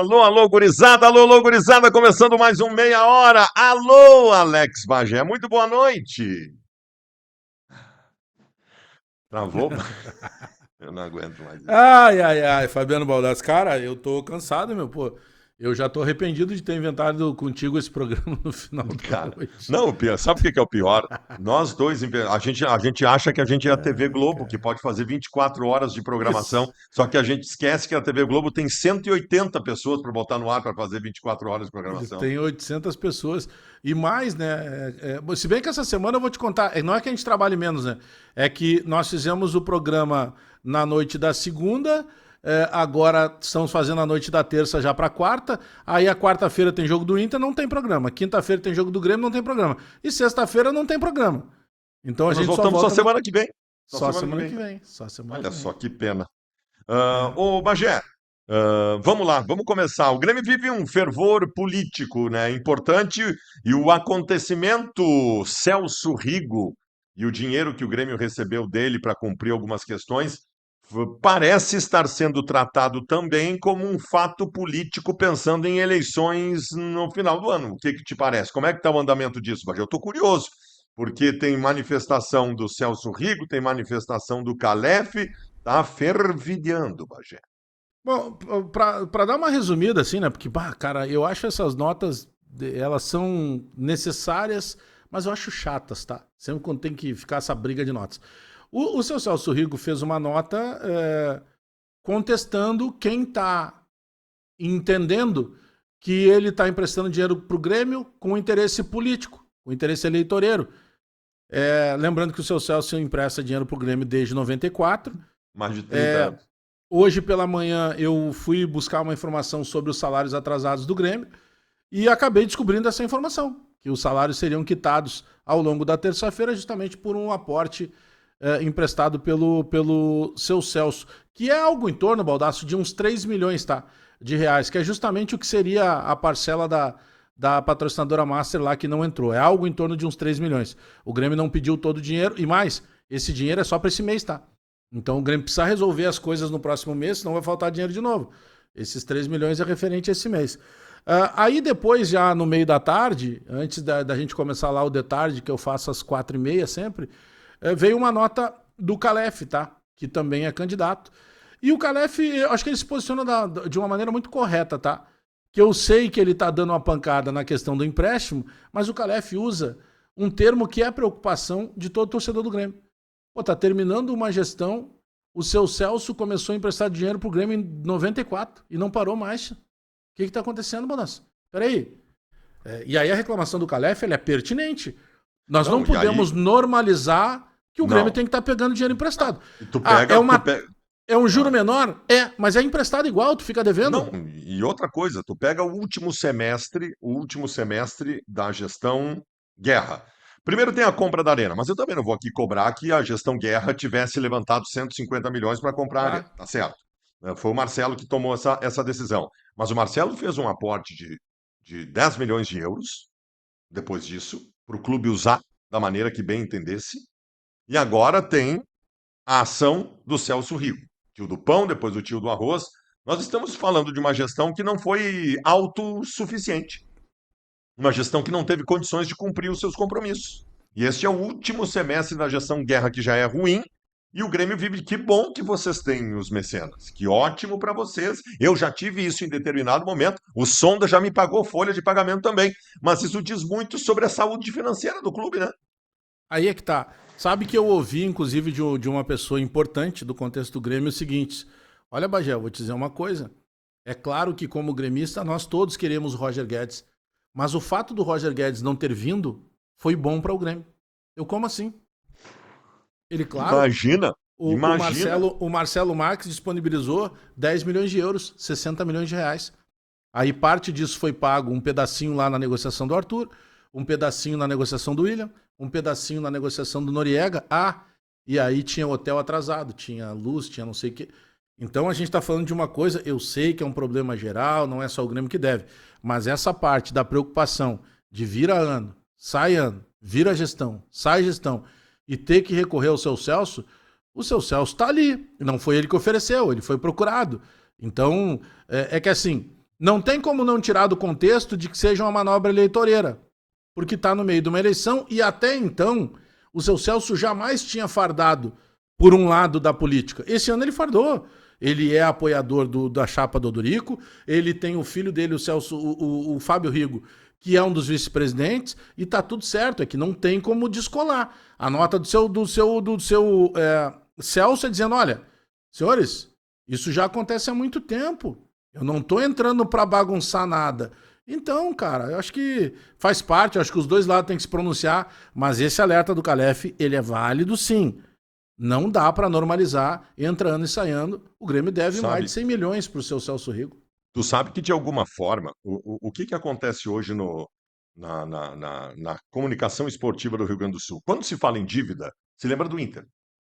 Alô, gurizada, alô, gurizada, começando mais um Meia Hora. Alô, Alex Bagé, muito boa noite. Travou? Eu não aguento mais isso. Ai, Fabiano Baldassi. Cara, eu tô cansado, meu, pô. Eu já tô arrependido de ter inventado contigo esse programa no final da Cara, noite. não, sabe o que que é o pior? Nós dois, a gente acha que a gente é a TV Ai, Globo, que cara. pode fazer 24 horas de programação, Isso. só que a gente esquece que a TV Globo tem 180 pessoas para botar no ar para fazer 24 horas de Ele programação. tem 800 pessoas e mais, né? Se bem que essa semana eu vou te contar, não é que a gente trabalhe menos, né? É que nós fizemos o programa na noite da segunda, agora estamos fazendo a noite da terça já para quarta. Aí a quarta-feira tem jogo do Inter, não tem programa. Quinta-feira tem jogo do Grêmio, não tem programa. E sexta-feira não tem programa. Então a Então nós gente só voltamos só volta semana que vem. Só só semana que semana vem, que então. vem. Só semana Olha que só vem. que pena. É. Ô, Bagé, vamos lá, vamos começar. O Grêmio vive um fervor político, né, importante, e o acontecimento Celso Rigo e o dinheiro que o Grêmio recebeu dele para cumprir algumas questões parece estar sendo tratado também como um fato político pensando em eleições no final do ano. O que que te parece? Como é que está o andamento disso, Bagé? Eu estou curioso, porque tem manifestação do Celso Rigo, tem manifestação do Calef, tá fervilhando, Bagé. Bom, para dar uma resumida assim, né? Porque, bah, cara, eu acho essas notas, elas são necessárias, mas eu acho chatas, tá? Sempre quando tem que ficar essa briga de notas. O seu Celso Rigo fez uma nota contestando quem tá entendendo que ele tá emprestando dinheiro pro Grêmio com interesse político, com interesse eleitoreiro. Lembrando que o seu Celso empresta dinheiro pro Grêmio desde 94. Mais de 30 anos. Hoje pela manhã eu fui buscar uma informação sobre os salários atrasados do Grêmio e acabei descobrindo essa informação, que os salários seriam quitados ao longo da terça-feira justamente por um aporte emprestado pelo seu Celso, que é algo em torno, Baldaço, de uns 3 milhões, tá, de reais, que é justamente o que seria a parcela da patrocinadora Master lá que não entrou. É algo em torno de uns 3 milhões. O Grêmio não pediu todo o dinheiro e mais, esse dinheiro é só para esse mês, tá? Então o Grêmio precisa resolver as coisas no próximo mês, senão vai faltar dinheiro de novo. Esses 3 milhões é referente a esse mês. Aí depois, já no meio da tarde, antes da gente começar lá o de tarde, que eu faço às 4h30 sempre, veio uma nota do Calef, tá? Que também é candidato. E o Calef, eu acho que ele se posiciona de uma maneira muito correta, tá? Que eu sei que ele tá dando uma pancada na questão do empréstimo, mas o Calef usa um termo que é preocupação de todo torcedor do Grêmio. Pô, tá terminando uma gestão, o seu Celso começou a emprestar dinheiro pro Grêmio em 94 e não parou mais. O que tá acontecendo, Bonas? Peraí. E aí a reclamação do Calef é pertinente. Nós não Não, e podemos aí. normalizar que o Grêmio Não, tem que estar pegando dinheiro não. emprestado. E tu Ah, pega, tu pega. é um juro Ah, menor? Mas é emprestado igual, tu fica não, devendo. e outra coisa, tu pega o último semestre da gestão Guerra. Primeiro tem a compra da Arena, mas eu também não vou aqui cobrar que a gestão Guerra tivesse levantado 150 milhões para comprar a Arena, Tá? tá certo? Foi o Marcelo que tomou essa decisão. Mas o Marcelo fez um aporte de 10 milhões de euros, depois disso, para o clube usar da maneira que bem entendesse. E agora tem a ação do Celso Rigo, tio do pão, depois o tio do arroz. Nós estamos falando de uma gestão que não foi autossuficiente, uma gestão que não teve condições de cumprir os seus compromissos. E este é o último semestre da gestão Guerra, que já é ruim, e o Grêmio vive. Que bom que vocês têm os mecenas, que ótimo para vocês. Eu já tive isso em determinado momento, o Sonda já me pagou folha de pagamento também, mas isso diz muito sobre a saúde financeira do clube, né? Aí é que tá. Sabe que eu ouvi, inclusive, de uma pessoa importante do contexto do Grêmio o seguinte: olha, Bagé, eu vou te dizer uma coisa. É claro que, como gremista, nós todos queremos o Roger Guedes. Mas o fato do Roger Guedes não ter vindo foi bom para o Grêmio. Eu como assim? Ele, claro, Imagina, o imagina. Marcelo Marques disponibilizou 10 milhões de euros, 60 milhões de reais. Aí parte disso foi pago um pedacinho lá na negociação do Arthur, um pedacinho na negociação do William, um pedacinho na negociação do Noriega. E aí tinha hotel atrasado, tinha luz, tinha não sei o quê. Então a gente está falando de uma coisa, eu sei que é um problema geral, não é só o Grêmio que deve, mas essa parte da preocupação de vir a ano, sai ano, vira gestão, sai gestão e ter que recorrer ao seu Celso, o seu Celso está ali. Não foi ele que ofereceu, ele foi procurado. Então, é que assim, Não tem como não tirar do contexto de que seja uma manobra eleitoreira, porque está no meio de uma eleição e até então o seu Celso jamais tinha fardado por um lado da política. Esse ano ele fardou. Ele é apoiador da chapa do Odorico, ele tem o filho dele, o Celso, o Fábio Rigo, que é um dos vice-presidentes, e tá tudo certo, é que não tem como descolar. A nota do seu Celso é dizendo, olha, senhores, isso já acontece há muito tempo, eu não tô entrando para bagunçar nada. Então, cara, eu acho que faz parte, eu acho que os dois lados têm que se pronunciar, mas esse alerta do Calef, ele é válido sim. Não dá para normalizar, entrando e saindo. O Grêmio deve mais de 100 milhões para o seu Celso Rigo. Tu sabe que, de alguma forma, o que acontece hoje na comunicação esportiva do Rio Grande do Sul? Quando se fala em dívida, se lembra do Inter,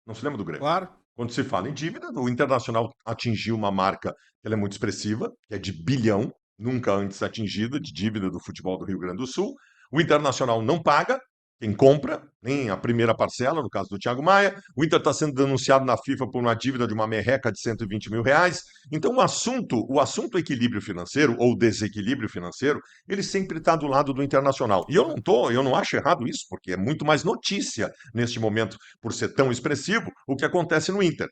não se lembra do Grêmio. Claro. Quando se fala em dívida, o Internacional atingiu uma marca que ela é muito expressiva, que é de bilhão, nunca antes atingida, de dívida do futebol do Rio Grande do Sul. O Internacional não paga, quem compra, nem a primeira parcela, no caso do Thiago Maia. O Inter está sendo denunciado na FIFA por uma dívida de uma merreca de 120 mil reais. Então, o assunto equilíbrio financeiro, ou desequilíbrio financeiro, ele sempre está do lado do Internacional. E eu não acho errado isso, porque é muito mais notícia neste momento, por ser tão expressivo, o que acontece no Inter.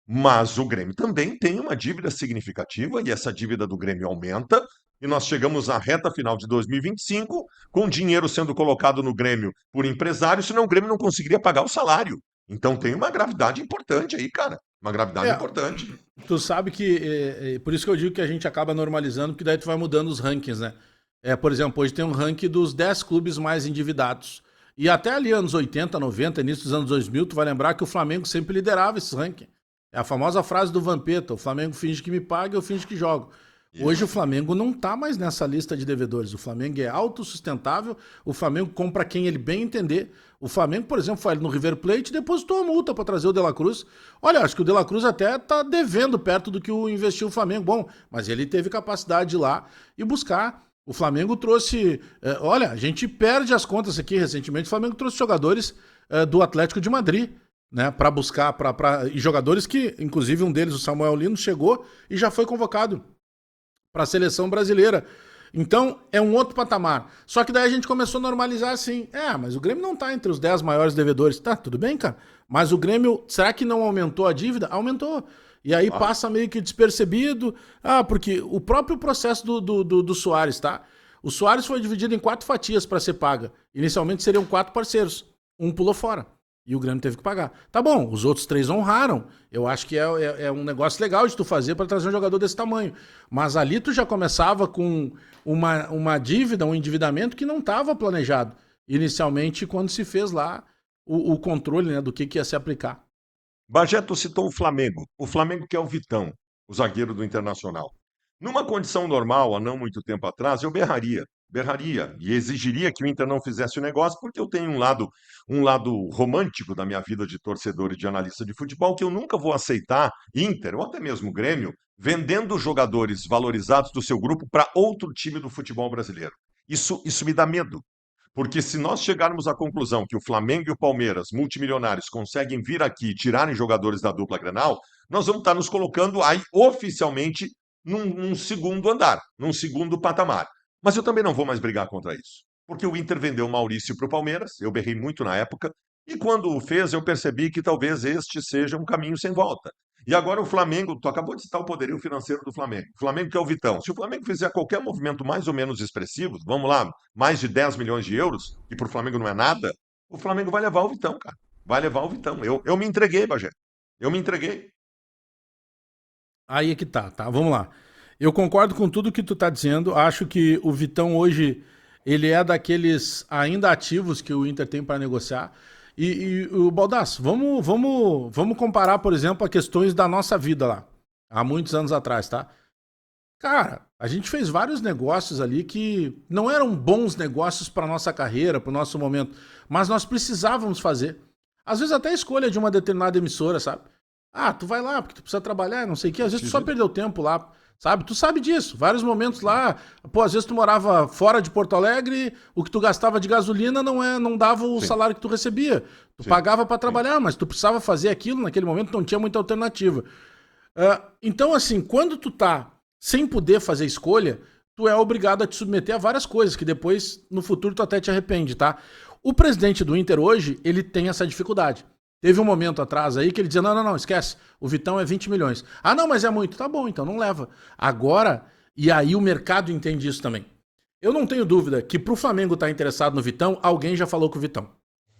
Mas o Grêmio também tem uma dívida significativa, e essa dívida do Grêmio aumenta, e nós chegamos à reta final de 2025 com dinheiro sendo colocado no Grêmio por empresários, senão o Grêmio não conseguiria pagar o salário. Então tem uma gravidade importante aí, cara. Uma gravidade importante. Tu sabe que, por isso que eu digo que a gente acaba normalizando, porque daí tu vai mudando os rankings, né? Por exemplo, hoje tem um ranking dos 10 clubes mais endividados. E até ali, anos 80, 90, início dos anos 2000, tu vai lembrar que o Flamengo sempre liderava esses rankings. É a famosa frase do Vampeta, o Flamengo finge que me paga, eu finge que jogo. Hoje o Flamengo não está mais nessa lista de devedores. O Flamengo é autossustentável, o Flamengo compra quem ele bem entender. O Flamengo, por exemplo, foi ali no River Plate e depositou a multa para trazer o De La Cruz. Olha, acho que o De La Cruz até está devendo perto do que investiu o Flamengo. Bom, mas ele teve capacidade de ir lá e buscar. O Flamengo trouxe... olha, a gente perde as contas aqui recentemente. O Flamengo trouxe jogadores do Atlético de Madrid, né, para buscar, e jogadores que, inclusive um deles, o Samuel Lino, chegou e já foi convocado para a seleção brasileira. Então, é um outro patamar. Só que daí a gente começou a normalizar assim. Mas o Grêmio não tá entre os 10 maiores devedores. Tá, tudo bem, cara. Mas o Grêmio, será que não aumentou a dívida? Aumentou. E aí passa meio que despercebido. Porque o próprio processo do Soares, tá? O Soares foi dividido em 4 fatias para ser paga. Inicialmente seriam 4 parceiros. Um pulou fora. E o Grêmio teve que pagar. Tá bom, os outros 3 honraram. Eu acho que é um negócio legal de tu fazer para trazer um jogador desse tamanho. Mas ali tu já começava com uma dívida, um endividamento que não estava planejado inicialmente quando se fez lá o controle, né, do que ia se aplicar. Bagé, tu citou o Flamengo. O Flamengo que é o Vitão, o zagueiro do Internacional. Numa condição normal, há não muito tempo atrás, eu berraria e exigiria que o Inter não fizesse o negócio, porque eu tenho um lado romântico da minha vida de torcedor e de analista de futebol, que eu nunca vou aceitar Inter, ou até mesmo Grêmio, vendendo jogadores valorizados do seu grupo para outro time do futebol brasileiro. Isso me dá medo. Porque se nós chegarmos à conclusão que o Flamengo e o Palmeiras, multimilionários, conseguem vir aqui e tirarem jogadores da dupla Grenal, nós vamos estar nos colocando aí oficialmente num segundo andar, num segundo patamar. Mas eu também não vou mais brigar contra isso. Porque o Inter vendeu o Maurício para o Palmeiras, eu berrei muito na época, e quando o fez, eu percebi que talvez este seja um caminho sem volta. E agora o Flamengo, tu acabou de citar o poderio financeiro do Flamengo. O Flamengo que é o Vitão. Se o Flamengo fizer qualquer movimento mais ou menos expressivo, vamos lá, mais de 10 milhões de euros, que para o Flamengo não é nada, o Flamengo vai levar o Vitão, cara. Vai levar o Vitão. Eu me entreguei, Bagé. Eu me entreguei. Aí é que tá? Vamos lá. Eu concordo com tudo que tu tá dizendo. Acho que o Vitão hoje, ele é daqueles ainda ativos que o Inter tem para negociar. E o Baldasso, vamos comparar, por exemplo, a questões da nossa vida lá, há muitos anos atrás, tá? Cara, a gente fez vários negócios ali que não eram bons negócios para nossa carreira, para o nosso momento, mas nós precisávamos fazer. Às vezes até a escolha de uma determinada emissora, sabe? Tu vai lá porque tu precisa trabalhar, não sei o quê. Às vezes tu só perdeu tempo lá, sabe? Tu sabe disso. Vários momentos lá, às vezes tu morava fora de Porto Alegre, o que tu gastava de gasolina não dava o salário que tu recebia. Tu pagava para trabalhar, mas tu precisava fazer aquilo naquele momento, não tinha muita alternativa. Então, assim, quando tu tá sem poder fazer escolha, tu é obrigado a te submeter a várias coisas que depois, no futuro, tu até te arrepende, tá? O presidente do Inter hoje, ele tem essa dificuldade. Teve um momento atrás aí que ele dizia: não, não, não, esquece, o Vitão é 20 milhões. Ah, não, mas é muito. Tá bom, então não leva. Agora, e aí o mercado entende isso também. Eu não tenho dúvida que pro Flamengo estar interessado no Vitão, alguém já falou com o Vitão.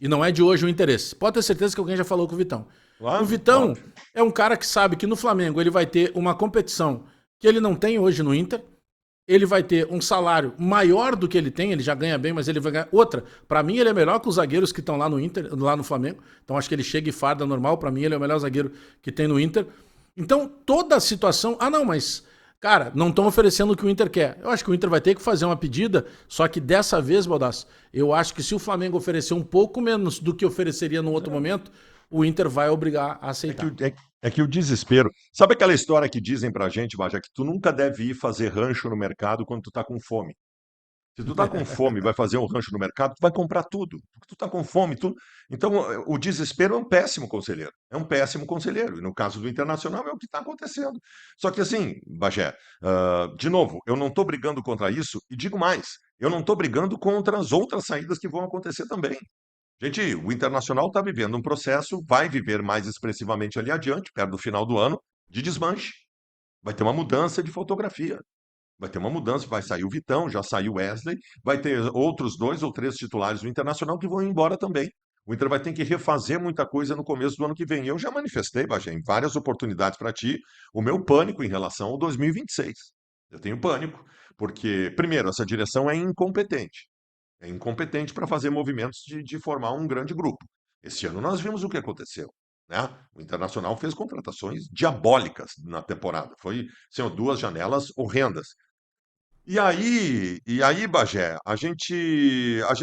E não é de hoje o interesse. Pode ter certeza que alguém já falou com o Vitão. O Claro, Vitão óbvio. é um cara que sabe que no Flamengo ele vai ter uma competição que ele não tem hoje no Inter. Ele vai ter um salário maior do que ele tem, ele já ganha bem, mas ele vai ganhar outra. Para mim, ele é melhor que os zagueiros que estão lá no Inter, lá no Flamengo. Então acho que ele chega e farda normal. Para mim, ele é o melhor zagueiro que tem no Inter. Então, toda a situação. Ah, não, mas, cara, não estão oferecendo o que o Inter quer. Eu acho que o Inter vai ter que fazer uma pedida, só que dessa vez, Baldasso, eu acho que se o Flamengo oferecer um pouco menos do que ofereceria no outro momento, o Inter vai obrigar a É que, aceitar. é que o desespero. Sabe aquela história que dizem pra gente, Baja, que tu nunca deve ir fazer rancho no mercado quando tu tá com fome? Se tu tá com fome e vai fazer um rancho no mercado, tu vai comprar tudo. Porque tu tá com fome, tu... Então, o desespero é um péssimo conselheiro. É um péssimo conselheiro. E no caso do Internacional é o que está acontecendo. Só que assim, Bagé, de novo, eu não estou brigando contra isso e digo mais, eu não estou brigando contra as outras saídas que vão acontecer também. Gente, o Internacional está vivendo um processo, vai viver mais expressivamente ali adiante, perto do final do ano, de desmanche. Vai ter uma mudança de fotografia. Vai ter uma mudança, vai sair o Vitão, já saiu o Wesley, vai ter outros 2 ou 3 titulares do Internacional que vão embora também. O Inter vai ter que refazer muita coisa no começo do ano que vem. Eu já manifestei, Bagé, em várias oportunidades para ti, o meu pânico em relação ao 2026. Eu tenho pânico, porque, primeiro, essa direção é incompetente. É incompetente para fazer movimentos de formar um grande grupo. Esse ano nós vimos o que aconteceu. Né? O Internacional fez contratações diabólicas na temporada. Foi, são 2 janelas horrendas. E aí, Bagé, a gente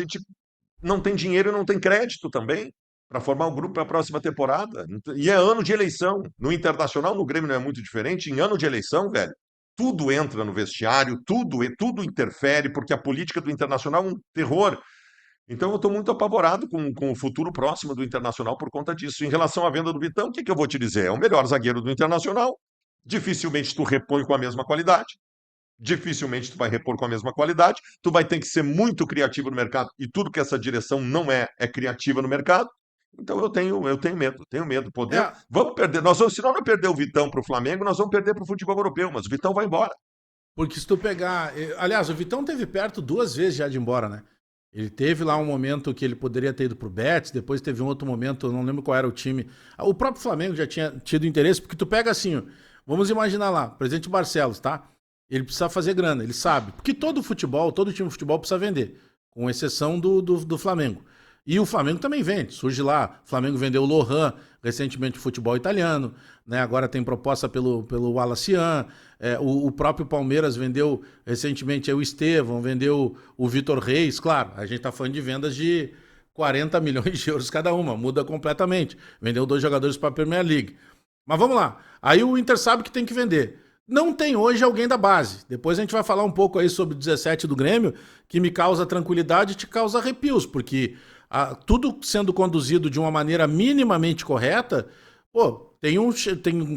não tem dinheiro e não tem crédito também para formar o grupo para a próxima temporada. E é ano de eleição. No Internacional, no Grêmio não é muito diferente. Em ano de eleição, velho, tudo entra no vestiário, tudo interfere, porque a política do Internacional é um terror. Então eu estou muito apavorado com o futuro próximo do Internacional por conta disso. Em relação à venda do Vitão, o que, que eu vou te dizer? É o melhor zagueiro do Internacional. Dificilmente tu repõe com a mesma qualidade. Dificilmente tu vai repor com a mesma qualidade. Tu vai ter que ser muito criativo no mercado e tudo que essa direção não é criativa no mercado. Então eu tenho medo, tenho medo. Podemos, É, vamos perder. Se nós não perder o Vitão para o Flamengo, nós vamos perder para o futebol europeu, mas o Vitão vai embora. porque se tu pegar. Aliás, o Vitão teve perto 2 vezes já de ir embora, né? Ele teve lá um momento que ele poderia ter ido pro Betis, depois teve um outro momento, eu não lembro qual era o time. O próprio Flamengo já tinha tido interesse, porque tu pega assim, ó, vamos imaginar lá, presidente Barcelos, tá? Ele precisa fazer grana, ele sabe. Porque todo futebol, todo time de futebol precisa vender, com exceção do Flamengo. E o Flamengo também vende, surge lá. O Flamengo vendeu o Lohan, recentemente o futebol italiano, né? Agora tem proposta pelo Wallacian. O próprio Palmeiras vendeu recentemente o Estevão, vendeu o Vitor Reis. Claro, a gente está falando de vendas de 40 milhões de euros cada uma, muda completamente. Vendeu 2 jogadores para a Premier League. Mas vamos lá. Aí o Inter sabe que tem que vender. Não tem hoje alguém da base. Depois a gente vai falar um pouco aí sobre o 17 do Grêmio, que me causa tranquilidade e te causa arrepios, porque tudo sendo conduzido de uma maneira minimamente correta, pô, tem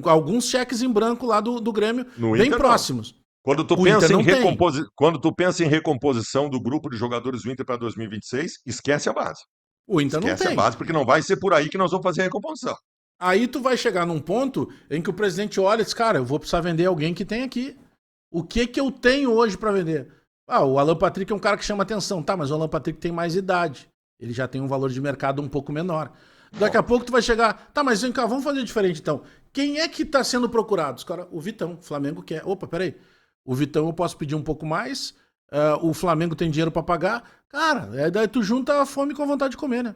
alguns cheques em branco lá do Grêmio No bem Inter, não. próximos. Quando tu O Inter pensa em não tem. quando tu pensa em recomposição do grupo de jogadores do Inter para 2026, esquece a base. O Inter não Esquece a tem. base, porque não vai ser por aí que nós vamos fazer a recomposição. Aí tu vai chegar num ponto em que o presidente olha e diz, cara, eu vou precisar vender alguém que tem aqui. O que que eu tenho hoje para vender? Ah, o Alan Patrick é um cara que chama atenção. Tá, mas o Alan Patrick tem mais idade. Ele já tem um valor de mercado um pouco menor. Daqui a Óbvio. pouco tu vai chegar. Tá, mas vem cá, vamos fazer diferente então. Quem é que tá sendo procurado? Os cara, o Vitão. O Flamengo quer. Opa, peraí. O Vitão eu posso pedir um pouco mais. O Flamengo tem dinheiro para pagar. Cara, daí tu junta a fome com a vontade de comer, né?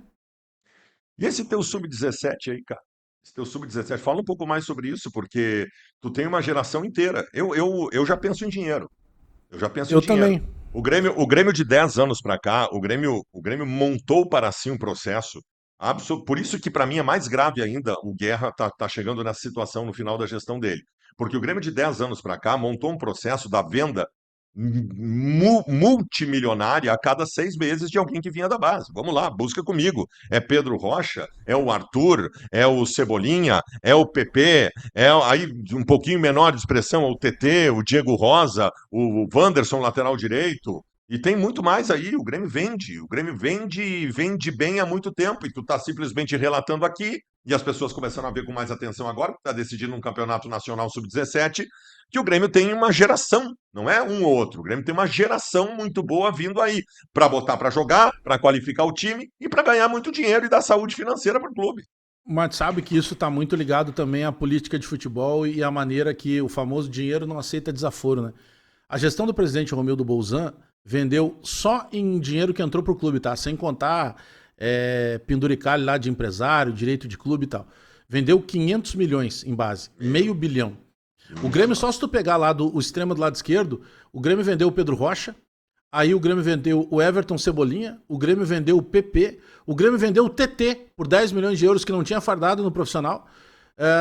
E esse teu sub-17 aí, cara? Esse teu sub-17, fala um pouco mais sobre isso, porque tu tem uma geração inteira. Eu já penso em dinheiro. Eu já penso em Eu dinheiro. também. O Grêmio de 10 anos para cá, o Grêmio montou para si um processo. Por isso que para mim é mais grave ainda o Guerra tá chegando nessa situação no final da gestão dele. Porque o Grêmio de 10 anos para cá montou um processo da venda. multimilionária a cada 6 meses de alguém que vinha da base. Vamos lá, busca comigo. É Pedro Rocha, é o Arthur, é o Cebolinha, é o PP, aí um pouquinho menor de expressão, o TT, o Diego Rosa, o Wanderson, lateral direito. E tem muito mais aí, o Grêmio vende e vende bem há muito tempo, e tu tá simplesmente relatando aqui, e as pessoas começaram a ver com mais atenção agora, que está decidindo um campeonato nacional sub-17, que o Grêmio tem uma geração, não é um ou outro. O Grêmio tem uma geração muito boa vindo aí para botar para jogar, para qualificar o time e para ganhar muito dinheiro e dar saúde financeira para o clube. Mas sabe que isso está muito ligado também à política de futebol e à maneira que o famoso dinheiro não aceita desaforo, né? A gestão do presidente Romildo Bolzan vendeu só em dinheiro que entrou pro clube, tá? Sem contar penduricalho lá de empresário, direito de clube e tal. Vendeu 500 milhões em base, meio bilhão. O Grêmio, só se tu pegar lá o extremo do lado esquerdo, o Grêmio vendeu o Pedro Rocha, aí o Grêmio vendeu o Everton Cebolinha, o Grêmio vendeu o PP, o Grêmio vendeu o TT por 10 milhões de euros que não tinha fardado no profissional.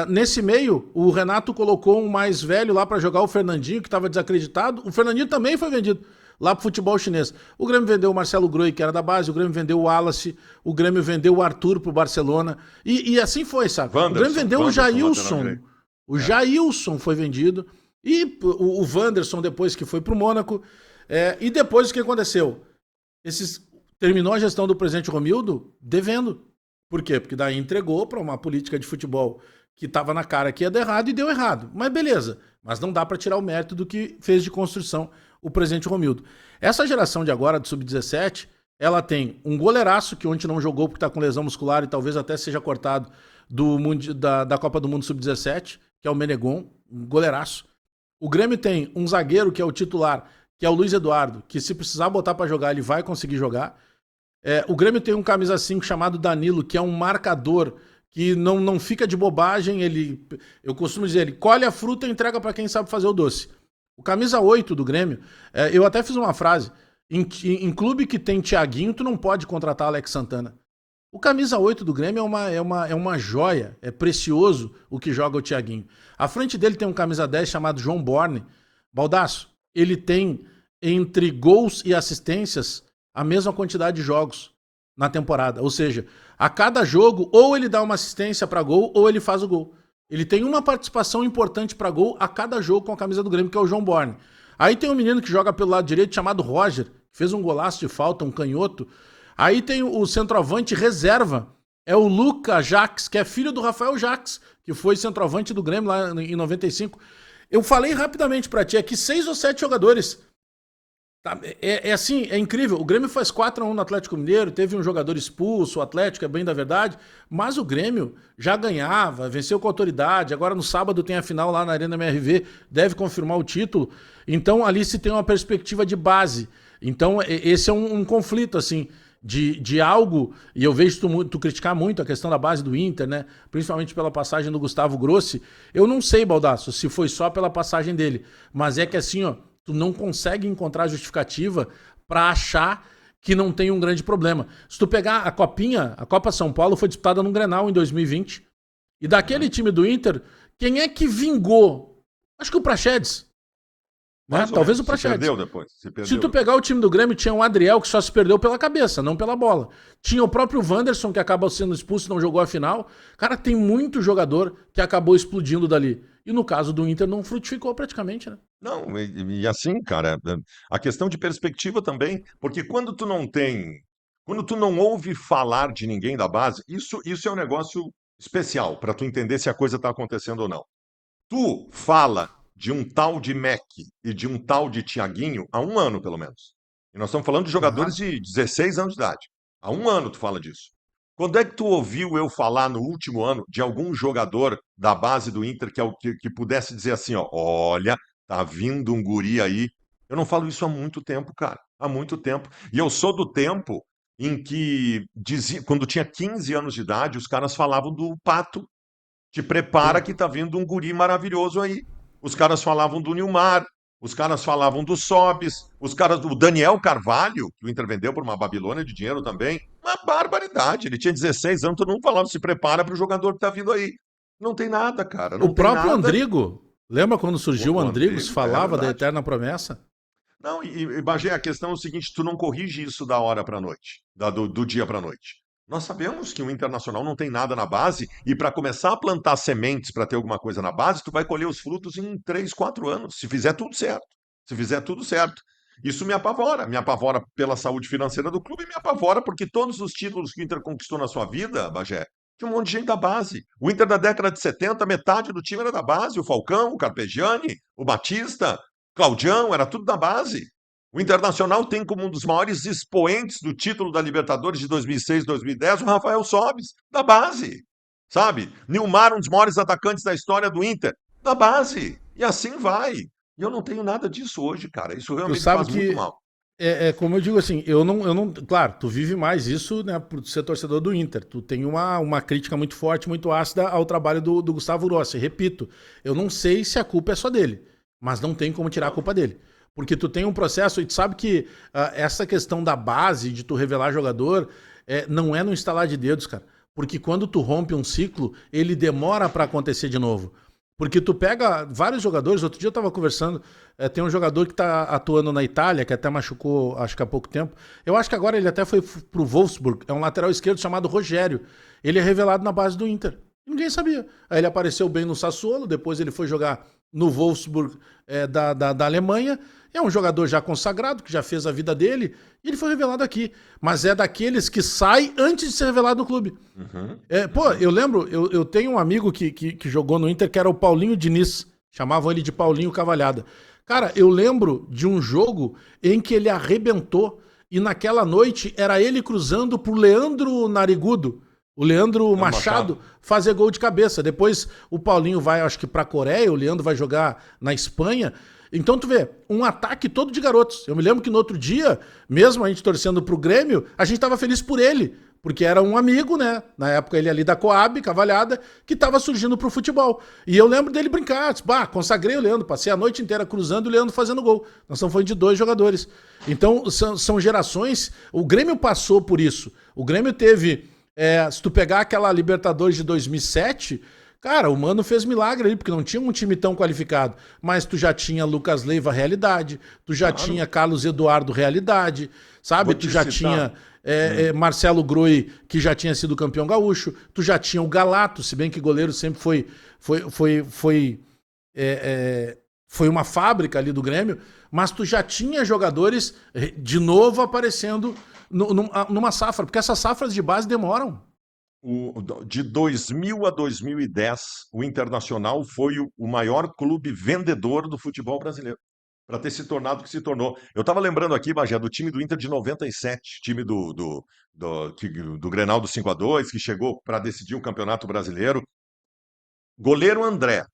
Nesse meio, o Renato colocou um mais velho lá para jogar, o Fernandinho, que estava desacreditado. O Fernandinho também foi vendido lá pro futebol chinês. O Grêmio vendeu o Marcelo Groi, que era da base, o Grêmio vendeu o Wallace, o Grêmio vendeu o Arthur pro Barcelona. E assim foi, sabe? O Grêmio vendeu o Jailson. O Jailson foi vendido. E o Wanderson depois que foi pro Mônaco. E depois o que aconteceu? Terminou a gestão do presidente Romildo devendo. Por quê? Porque daí entregou para uma política de futebol que estava na cara que ia dar errado e deu errado. Mas beleza. Mas não dá para tirar o mérito do que fez de construção o presidente Romildo. Essa geração de agora, de sub-17, ela tem um goleiraço que ontem não jogou porque está com lesão muscular e talvez até seja cortado da Copa do Mundo sub-17, que é o Menegon, um goleiraço. O Grêmio tem um zagueiro que é o titular, que é o Luiz Eduardo, que se precisar botar para jogar, ele vai conseguir jogar. O Grêmio tem um camisa 5 chamado Danilo, que é um marcador que não fica de bobagem. Eu costumo dizer, ele colhe a fruta e entrega para quem sabe fazer o doce. O camisa 8 do Grêmio, eu até fiz uma frase, em clube que tem Thiaguinho, tu não pode contratar Alex Santana. O camisa 8 do Grêmio é uma joia, é precioso o que joga o Thiaguinho. À frente dele tem um camisa 10 chamado João Borne. Baldasso, ele tem entre gols e assistências a mesma quantidade de jogos na temporada. Ou seja, a cada jogo, ou ele dá uma assistência para gol, ou ele faz o gol. Ele tem uma participação importante para gol a cada jogo com a camisa do Grêmio, que é o João Borne. Aí tem um menino que joga pelo lado direito chamado Roger, que fez um golaço de falta, um canhoto. Aí tem o centroavante reserva, é o Luca Jaques, que é filho do Rafael Jaques, que foi centroavante do Grêmio lá em 95. Eu falei rapidamente para ti aqui, 6 ou 7 jogadores. Assim, é incrível. O Grêmio faz 4-1 no Atlético Mineiro, teve um jogador expulso, o Atlético, é bem da verdade, mas o Grêmio já ganhava, venceu com autoridade, agora no sábado tem a final lá na Arena MRV, deve confirmar o título, então ali se tem uma perspectiva de base. Então esse é um conflito, assim, de algo, e eu vejo tu criticar muito a questão da base do Inter, né? Principalmente pela passagem do Gustavo Grossi. Eu não sei, Baldasso, se foi só pela passagem dele, mas é que assim, ó, tu não consegue encontrar justificativa para achar que não tem um grande problema. Se tu pegar a Copinha, a Copa São Paulo foi disputada no Grenal em 2020, e daquele time do Inter, quem é que vingou? Acho que o Praxedes. Né? Talvez o Praxedes. Se perdeu depois. Se tu pegar o time do Grêmio, tinha o Adriel, que só se perdeu pela cabeça, não pela bola. Tinha o próprio Wanderson, que acaba sendo expulso e não jogou a final. Cara, tem muito jogador que acabou explodindo dali. E no caso do Inter, não frutificou praticamente, né? Não, e assim, cara, a questão de perspectiva também, porque quando tu não ouve falar de ninguém da base, isso é um negócio especial para tu entender se a coisa está acontecendo ou não. Tu fala de um tal de Mac e de um tal de Tiaguinho há um ano, pelo menos. E nós estamos falando de jogadores de 16 anos de idade. Há um ano tu fala disso. Quando é que tu ouviu eu falar no último ano de algum jogador da base do Inter que pudesse dizer assim, ó, olha, tá vindo um guri aí. Eu não falo isso há muito tempo, cara. Há muito tempo. E eu sou do tempo em que, quando tinha 15 anos de idade, os caras falavam do Pato. Te prepara que tá vindo um guri maravilhoso aí. Os caras falavam do Nilmar, os caras falavam do Sobis, o Daniel Carvalho, que o Inter vendeu por uma Babilônia de dinheiro também. Uma barbaridade. Ele tinha 16 anos, todo mundo falava, se prepara para o jogador que tá vindo aí. Não tem nada, cara. Não o tem próprio nada. Andrigo, lembra quando surgiu o Andrigo, se falava da eterna promessa? Não, Bagé, a questão é o seguinte, tu não corrige isso da hora para noite, do dia para noite. Nós sabemos que o Internacional não tem nada na base e para começar a plantar sementes para ter alguma coisa na base, tu vai colher os frutos em 3, 4 anos, se fizer tudo certo. Se fizer tudo certo. Isso me apavora pela saúde financeira do clube e me apavora porque todos os títulos que o Inter conquistou na sua vida, Bagé, tinha um monte de gente da base. O Inter da década de 70, metade do time era da base, o Falcão, o Carpegiani, o Batista, Claudião, era tudo da base. O Internacional tem como um dos maiores expoentes do título da Libertadores de 2006, 2010, o Rafael Sobis, da base. Sabe? Nilmar, um dos maiores atacantes da história do Inter, da base. E assim vai. E eu não tenho nada disso hoje, cara. Isso Tu realmente sabe faz muito que mal. como eu digo assim, eu não, claro, tu vive mais isso, né, por ser torcedor do Inter. Tu tem uma crítica muito forte, muito ácida ao trabalho do Gustavo Rossi. Repito, eu não sei se a culpa é só dele, mas não tem como tirar a culpa dele. Porque tu tem um processo, e tu sabe que essa questão da base, de tu revelar jogador, não é no instalar de dedos, cara. Porque quando tu rompe um ciclo, ele demora pra acontecer de novo. Porque tu pega vários jogadores, outro dia eu tava conversando, tem um jogador que tá atuando na Itália, que até machucou, acho que há pouco tempo. Eu acho que agora ele até foi pro Wolfsburg, é um lateral esquerdo chamado Rogério. Ele é revelado na base do Inter. Ninguém sabia. Aí ele apareceu bem no Sassuolo, depois ele foi jogar no Wolfsburg da Alemanha. É um jogador já consagrado, que já fez a vida dele, e ele foi revelado aqui. Mas é daqueles que sai antes de ser revelado no clube. Uhum, Pô, uhum. eu lembro, eu tenho um amigo que jogou no Inter, que era o Paulinho Diniz. Chamavam ele de Paulinho Cavalhada. Cara, eu lembro de um jogo em que ele arrebentou, e naquela noite era ele cruzando pro Leandro Narigudo, o Leandro Leandro Machado, Machado. fazer gol de cabeça. Depois o Paulinho vai, acho que pra Coreia, o Leandro vai jogar na Espanha. Então tu vê, um ataque todo de garotos. Eu me lembro que no outro dia, mesmo a gente torcendo pro Grêmio, a gente tava feliz por ele, porque era um amigo, né? Na época ele ali da Coab, Cavalhada, que tava surgindo pro futebol. E eu lembro dele brincar, disse, bah, consagrei o Leandro, passei a noite inteira cruzando e o Leandro fazendo gol. Nós estamos falando de 2 jogadores. Então são gerações, o Grêmio passou por isso. O Grêmio teve, se tu pegar aquela Libertadores de 2007, cara, o Mano fez milagre ali, porque não tinha um time tão qualificado. Mas tu já tinha Lucas Leiva, realidade. Tu já Claro. tinha Carlos Eduardo, realidade. Sabe? Vou Tu te já citar. tinha Hum. Marcelo Groi, que já tinha sido campeão gaúcho. Tu já tinha o Galato, se bem que goleiro sempre foi uma fábrica ali do Grêmio. Mas tu já tinha jogadores de novo aparecendo numa safra. Porque essas safras de base demoram. De 2000 a 2010, o Internacional foi o maior clube vendedor do futebol brasileiro, para ter se tornado o que se tornou. Eu estava lembrando aqui, Bagé, do time do Inter de 97, time do Grenal do 5-2, que chegou para decidir um campeonato brasileiro. Goleiro André,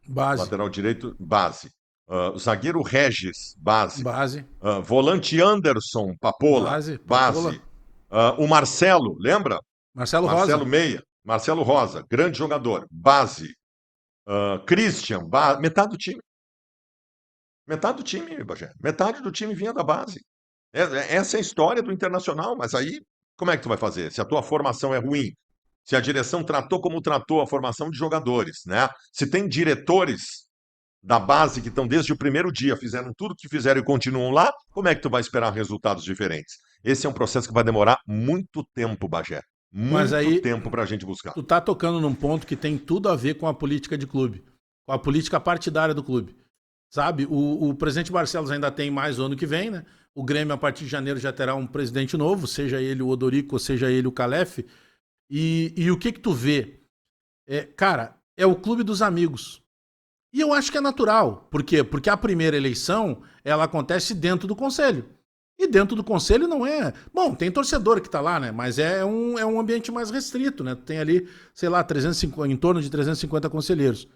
Base. lateral direito, base. O zagueiro Regis, base. Base. Volante Anderson Papola, Base. Papola. base. O Marcelo, lembra? Marcelo Marcelo Rosa. Meia, Marcelo Rosa, grande jogador, base. Christian, metade do time. Metade do time, Bagé. Metade do time vinha da base. Essa é a história do Internacional, mas aí como é que tu vai fazer? Se a tua formação é ruim, se a direção tratou como tratou a formação de jogadores, né? Se tem diretores da base que estão desde o primeiro dia, fizeram tudo o que fizeram e continuam lá, como é que tu vai esperar resultados diferentes? Esse é um processo que vai demorar muito tempo, Bagé. Mas Muito aí tempo para a gente buscar. tu tá tocando num ponto que tem tudo a ver com a política de clube, com a política partidária do clube. Sabe? O presidente Barcelos ainda tem mais o ano que vem, né? O Grêmio, a partir de janeiro, já terá um presidente novo, seja ele o Odorico, ou seja ele o Calef. E o que que tu vê? Cara, é o clube dos amigos. E eu acho que é natural. Por quê? Porque a primeira eleição, ela acontece dentro do conselho. E dentro do conselho não é. Bom, tem torcedor que tá lá, né? Mas é um ambiente mais restrito, né? Tem ali, sei lá, 350, em torno de 350 conselheiros.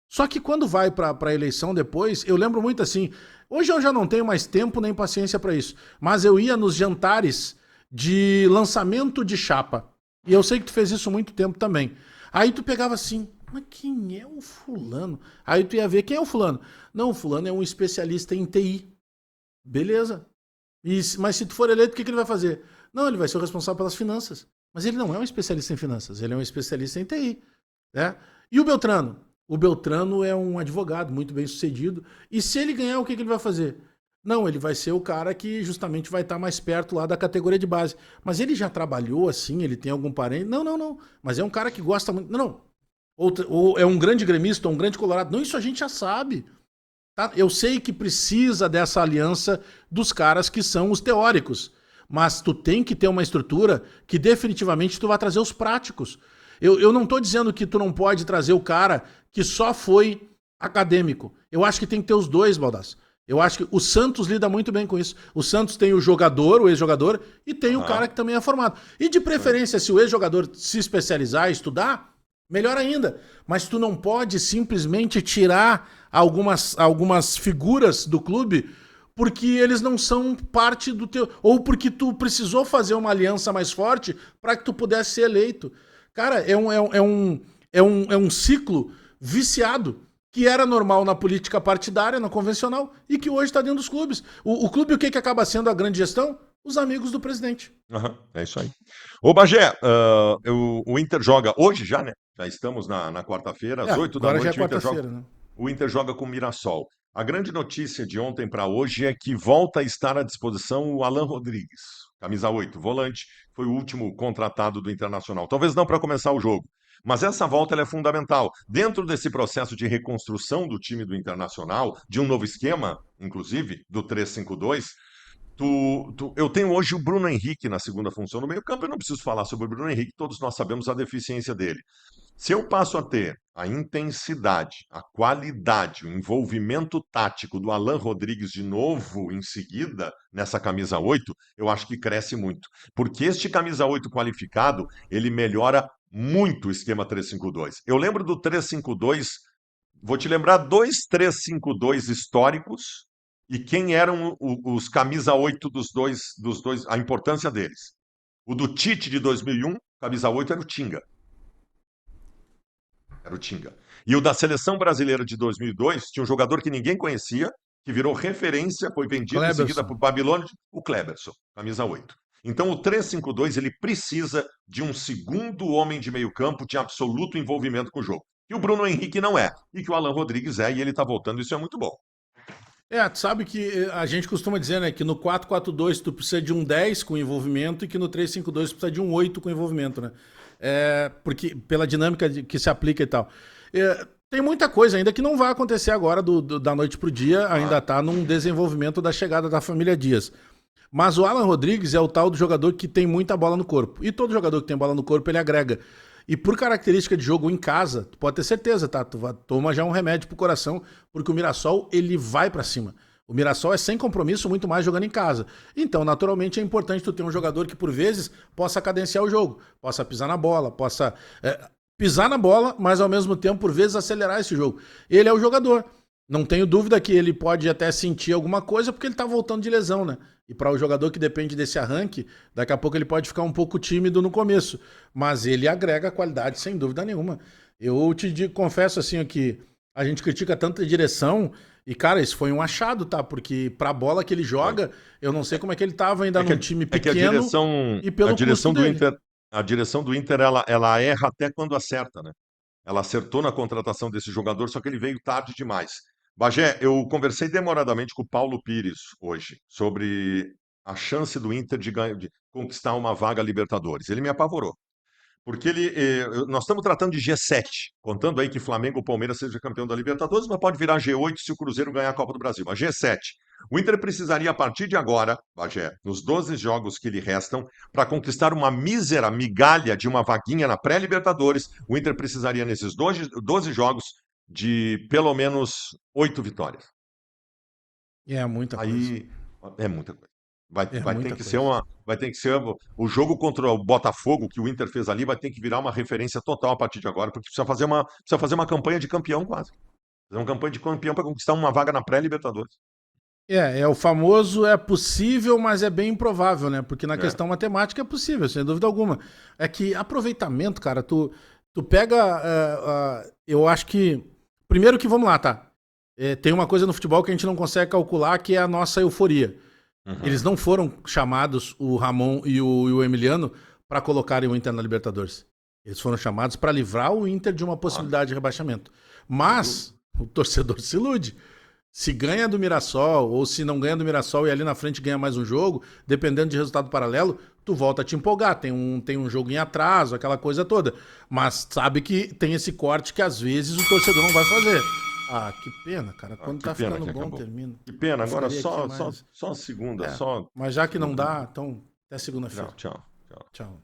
Só que quando vai para a eleição depois, eu lembro muito assim. Hoje eu já não tenho mais tempo nem paciência para isso. Mas eu ia nos jantares de lançamento de chapa. E eu sei que tu fez isso há muito tempo também. Aí tu pegava assim, mas quem é o fulano? Aí tu ia ver quem é o fulano. Não, o fulano é um especialista em TI. Beleza. Mas se tu for eleito, o que ele vai fazer? Não, ele vai ser o responsável pelas finanças. Mas ele não é um especialista em finanças, ele é um especialista em TI. Né? E o Beltrano? O Beltrano é um advogado muito bem sucedido. E se ele ganhar, o que ele vai fazer? Não, ele vai ser o cara que justamente vai estar mais perto lá da categoria de base. Mas ele já trabalhou assim, ele tem algum parente? Não, não, não. Mas é um cara que gosta muito. Não, não. Ou é um grande gremista, ou um grande colorado. Não, isso a gente já sabe. Tá? Eu sei que precisa dessa aliança dos caras que são os teóricos. Mas tu tem que ter uma estrutura que definitivamente tu vai trazer os práticos. Eu não estou dizendo que tu não pode trazer o cara que só foi acadêmico. Eu acho que tem que ter os dois, Baldasso. Eu acho que o Santos lida muito bem com isso. O Santos tem o jogador, o ex-jogador, e tem o cara que também é formado. E de preferência, se o ex-jogador se especializar, estudar, melhor ainda. Mas tu não pode simplesmente tirar algumas figuras do clube porque eles não são parte do teu... Ou porque tu precisou fazer uma aliança mais forte para que tu pudesse ser eleito. Cara, é um ciclo viciado que era normal na política partidária, na convencional, e que hoje está dentro dos clubes. O clube, o que acaba sendo a grande gestão? Os amigos do presidente. É isso aí. Ô, Bagé, o Inter joga hoje já, né? Já estamos na quarta-feira, às 8 da agora já é noite, quarta-feira, né? o Inter joga com o Mirassol. A grande notícia de ontem para hoje é que volta a estar à disposição o Alan Rodrigues, camisa 8, volante, foi o último contratado do Internacional. Talvez não para começar o jogo, mas essa volta ela é fundamental. Dentro desse processo de reconstrução do time do Internacional, de um novo esquema, inclusive, do 3-5-2, eu tenho hoje o Bruno Henrique na segunda função no meio-campo. Eu não preciso falar sobre o Bruno Henrique, todos nós sabemos a deficiência dele. Se eu passo a ter a intensidade, a qualidade, o envolvimento tático do Alan Rodrigues de novo em seguida nessa camisa 8, eu acho que cresce muito. Porque este camisa 8 qualificado, ele melhora muito o esquema 3-5-2. Eu lembro do 3-5-2, vou te lembrar dois 3-5-2 históricos e quem eram os camisa 8 dos dois, a importância deles. O do Tite de 2001, camisa 8 era o Tinga. Era o Tinga. E o da seleção brasileira de 2002 tinha um jogador que ninguém conhecia, que virou referência, foi vendido em seguida para o Babilônia, o Kleberson, camisa 8. Então o 3-5-2 ele precisa de um segundo homem de meio campo de absoluto envolvimento com o jogo. E o Bruno Henrique não é, e que o Alan Rodrigues é, e ele está voltando, isso é muito bom. Tu sabe que a gente costuma dizer, né, que no 4-4-2 tu precisa de um 10 com envolvimento e que no 3-5-2 tu precisa de um 8 com envolvimento, né? Porque pela dinâmica que se aplica e tal. Tem muita coisa ainda que não vai acontecer agora da noite pro dia, ainda tá num desenvolvimento da chegada da família Dias. Mas o Alan Rodrigues é o tal do jogador que tem muita bola no corpo. E todo jogador que tem bola no corpo, ele agrega. E por característica de jogo em casa, tu pode ter certeza, tá? Toma já um remédio pro coração, porque o Mirassol, ele vai pra cima. O Mirassol é sem compromisso, muito mais jogando em casa. Então, naturalmente, é importante tu ter um jogador que, por vezes, possa cadenciar o jogo, possa pisar na bola, possa pisar na bola, mas ao mesmo tempo, por vezes, acelerar esse jogo. Ele é o jogador. Não tenho dúvida que ele pode até sentir alguma coisa, porque ele tá voltando de lesão, né? E para o jogador que depende desse arranque, daqui a pouco ele pode ficar um pouco tímido no começo. Mas ele agrega qualidade, sem dúvida nenhuma. Eu confesso assim que a gente critica tanta direção e, cara, isso foi um achado, tá? Porque pra bola que ele joga, eu não sei como é que ele tava ainda num time pequeno e pelo direção do dele. Inter, a direção do Inter, ela erra até quando acerta, né? Ela acertou na contratação desse jogador, só que ele veio tarde demais. Bagé, eu conversei demoradamente com o Paulo Pires hoje sobre a chance do Inter de conquistar uma vaga Libertadores. Ele me apavorou. Porque nós estamos tratando de G7, contando aí que Flamengo ou Palmeiras seja campeão da Libertadores, mas pode virar G8 se o Cruzeiro ganhar a Copa do Brasil. Mas G7. O Inter precisaria, a partir de agora, Bagé, nos 12 jogos que lhe restam, para conquistar uma mísera migalha de uma vaguinha na pré-Libertadores, o Inter precisaria, nesses 12 jogos, de pelo menos 8 vitórias. É muita coisa. Aí é muita coisa. Vai ter que ser o jogo contra o Botafogo que o Inter fez ali vai ter que virar uma referência total a partir de agora, porque precisa fazer uma campanha de campeão quase. Fazer uma campanha de campeão para conquistar uma vaga na pré-Libertadores. É o famoso é possível, mas é bem improvável, né? Porque na questão matemática é possível, sem dúvida alguma. É que aproveitamento, cara, tu pega. Eu acho que. Primeiro que, vamos lá, tá? Tem uma coisa no futebol que a gente não consegue calcular, que é a nossa euforia. Uhum. Eles não foram chamados, o Ramon e o Emiliano, para colocarem o Inter na Libertadores. Eles foram chamados para livrar o Inter de uma possibilidade de rebaixamento. Mas o torcedor se ilude. Se ganha do Mirassol, ou se não ganha do Mirassol e ali na frente ganha mais um jogo, dependendo de resultado paralelo, tu volta a te empolgar. Tem um jogo em atraso, aquela coisa toda. Mas sabe que tem esse corte que às vezes o torcedor não vai fazer. Ah, que pena, cara. Quando tá ficando bom, acabou. termina. Que pena, agora só mais... a segunda, é, só. Mas já que não Segunda. dá, então até segunda-feira. Tchau, tchau. Tchau.